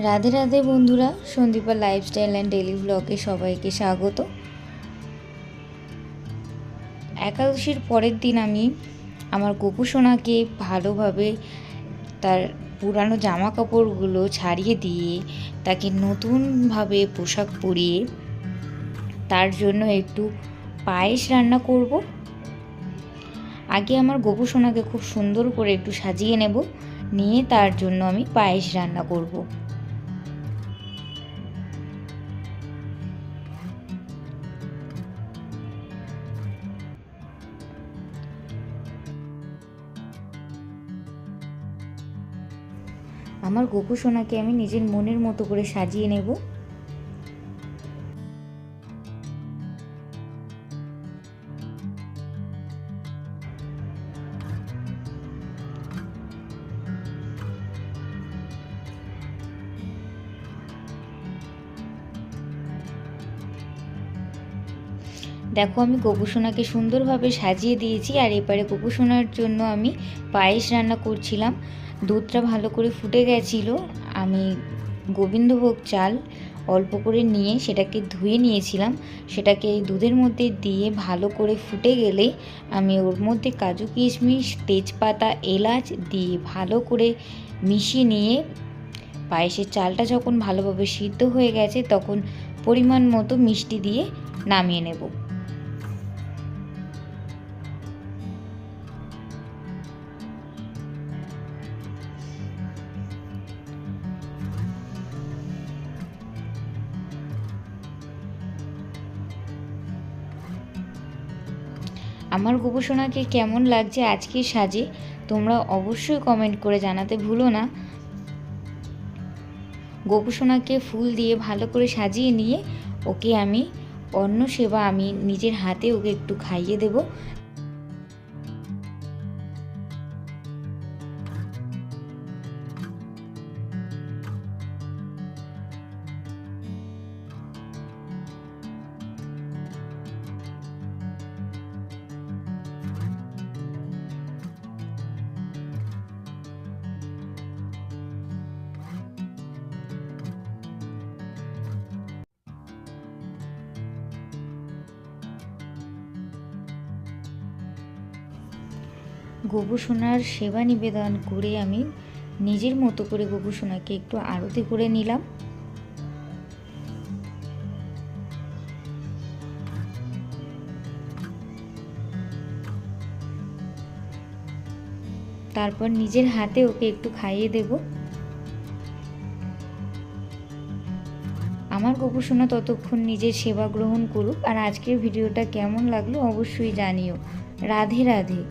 রাধে রাধে বন্ধুরা, Sandipa lifestyle and daily ব্লগে সবাইকে স্বাগত। একাদশীর পরের দিন আমি আমার গোপু সোনাকে ভালোভাবে তার পুরানো জামা কাপড়গুলো ছাড়িয়ে দিয়ে তাকে নতুনভাবে পোশাক পরিয়ে তার জন্য একটু পায়েস রান্না করব। আগে আমার গোপু সোনাকে খুব সুন্দর করে একটু সাজিয়ে নেব, নিয়ে তার জন্য আমি পায়েস রান্না করব। আমার গোপু সোনাকে আমি নিজের মনের মতো করে সাজিয়ে নেব। দেখো, আমি গোপু সোনাকে সুন্দরভাবে সাজিয়ে দিয়েছি। আর এবারে গোপু সোনার জন্য আমি পায়েস রান্না করছিলাম। দুধটা ভালো করে ফুটে গেছিলো। আমি গোবিন্দভোগ চাল অল্প করে নিয়ে সেটাকে ধুয়ে নিয়েছিলাম। সেটাকে দুধের মধ্যে দিয়ে ভালো করে ফুটে গেলে আমি ওর মধ্যে কাজু কিশমিশ, তেজপাতা, এলাচ দিয়ে ভালো করে মিশিয়ে নিয়ে পায়েসের চালটা যখন ভালোভাবে সিদ্ধ হয়ে গেছে তখন পরিমাণ মতো মিষ্টি দিয়ে নামিয়ে নেব। আমার গোপু সোনাকে কেমন লাগছে আজকের সাজে তোমরা অবশ্যই কমেন্ট করে জানাতে ভুলো না। গোপু সোনাকে ফুল দিয়ে ভালো করে সাজিয়ে নিয়ে ওকে আমি অন্ন সেবা আমি নিজের হাতে ওকে একটু খাইয়ে দেব। গোপু সোনার সেবা নিবেদন করে আমি নিজের মতো করে গোপু সোনাকে একটু আরতি করে নিলাম। তারপর নিজের হাতে ওকে একটু খাইয়ে দেব। আমার গোপু সোনা ততক্ষণ নিজের সেবা গ্রহণ করুক। আর আজকের ভিডিওটা কেমন লাগলো অবশ্যই জানিও। রাধে রাধে।